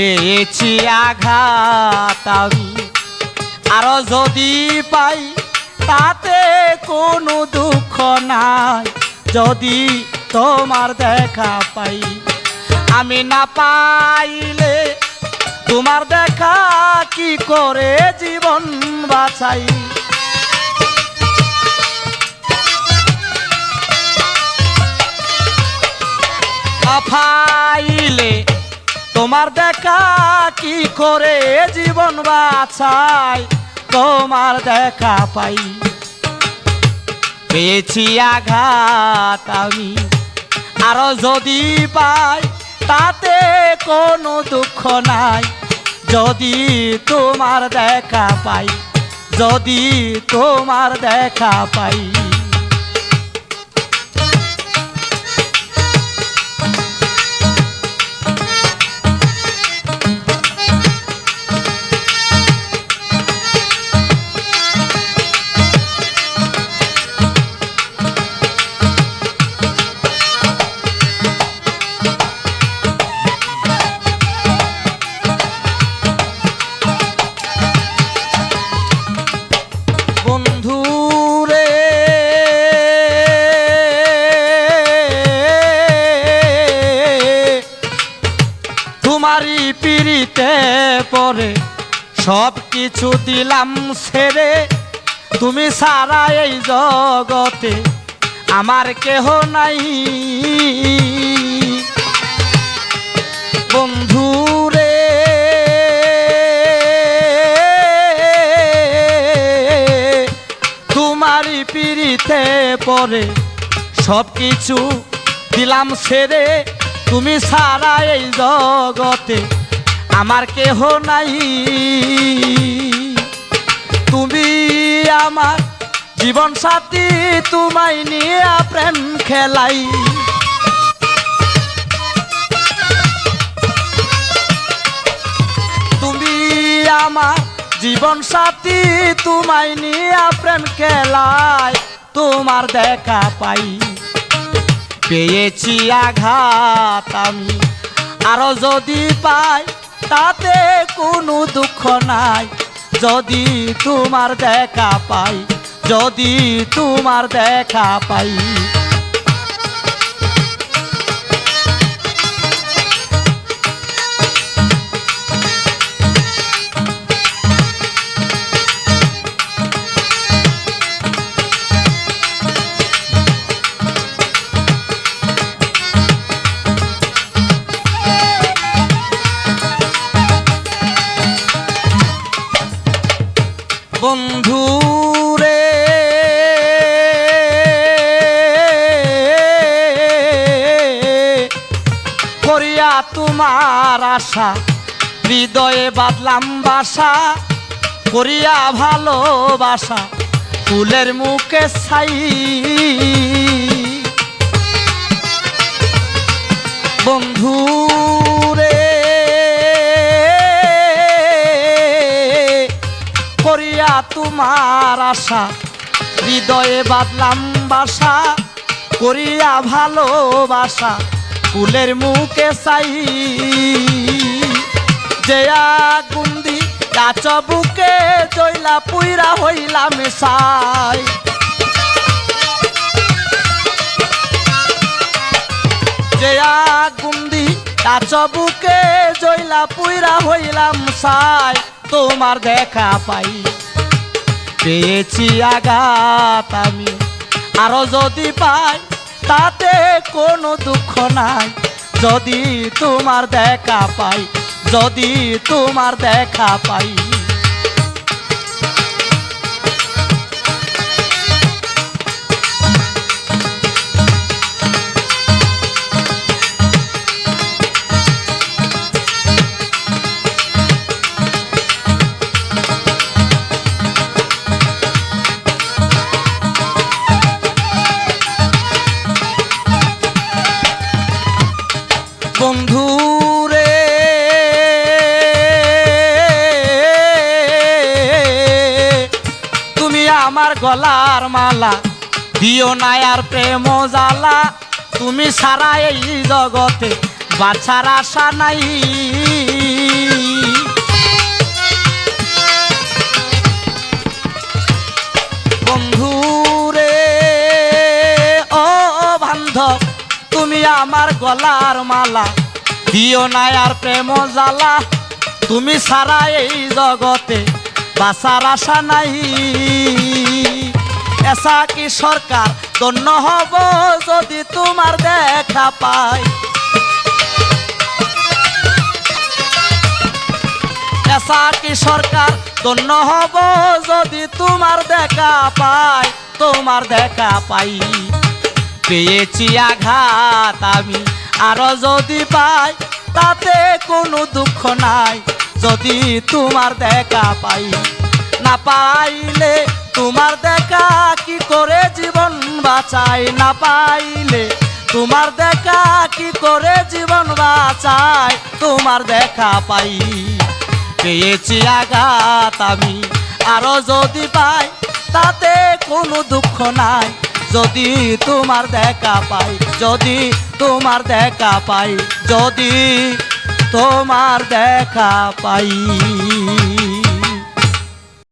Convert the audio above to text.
পেয়েছি আঘাত আমি, আরো যদি পাই তাতে কোনো দুঃখ নাই। যদি তোমার দেখা পাই, আমি না পাইলে তোমার দেখা কি করে জীবন বাঁচাই। পাইলে তোমার দেখা কি করে জীবন বাঁচাই। তোমার দেখা পাই, পেয়েছি আঘাত আমি, আরো যদি পাই তাতে কোনো দুঃখ নাই। যদি তোমার দেখা পাই, যদি তোমার দেখা পাই। বন্ধুরে তোমারই পিড়িতে পরে সব কিছু দিলাম ছেড়ে। তুমি সারা এই জগতে আমার কেহ নাই। বন্ধুরে তোমারই পিড়িতে পরে সব কিছু দিলাম ছেড়ে। তুমি সারা এই জগতে আমার কেহ নাই। তুমি আমার জীবন সাথী, তোমায় নিয়ে প্রেম খেলাই। তুমি আমার জীবন সাথী, তোমায় নিয়ে প্রেম খেলাই। তোমার দেখা পাই, পেয়েছি আঘাত আমি, আরো যদি পাই তাতে কোনো দুঃখ নাই। যদি তোমার দেখা পাই, যদি তোমার দেখা পাই। বন্ধুরে করিয়া তোমার আশা, হৃদয়ে বাঁধলাম বাসা। করিয়া ভালোবাসা ফুলের মুখে ছাই। বন্ধুরে করিয়া তোমার আশা, হৃদয়ে বাঁধলাম বাসা। করিয়া ভালোবাসা ফুলের মুখে চাই। যে আগুন্দি গাছ বুকে জইলা পুইরা হইলাম সাই। যে আগুন্দি গাছ বুকে জইলা পুইরা হইলাম সাই। তোমার দেখা পাই, পেয়েছি আঘাত আমি, আরো যদি পাই তাতে কোনো দুঃখ নাই। যদি তোমার দেখা পাই, যদি তোমার দেখা পাই। বন্ধুরে তুমি আমার গলার মালা, দিও না আর প্রেম জ্বালা। তুমি সারা এই জগতে বাছার আশা নাই। গলার মালা দিও না আর প্রেম জ্বালা তুমি ছাড়া এই জগতে বাঁচার আশা নাই এসা কি সরকার ধন্য হব যদি তোমার দেখা পাই এসা কি সরকার ধন্য হব যদি তোমার দেখা পাই তোমার দেখা পাই পেয়েছি আঘাত আমি আরো যদি পাই তাতে কোনো দুঃখ নাই যদি তোমার দেখা পাই না পাইলে তোমার দেখা কি করে জীবন বাঁচাই না পাইলে তোমার দেখা কি করে জীবন বাঁচাই তোমার দেখা পাই পেয়েছি আঘাত আমি আরো যদি পাই তাতে কোনো দুঃখ নাই যদি তোমার দেখা পাই যদি তোমার দেখা পাই যদি তোমার দেখা পাই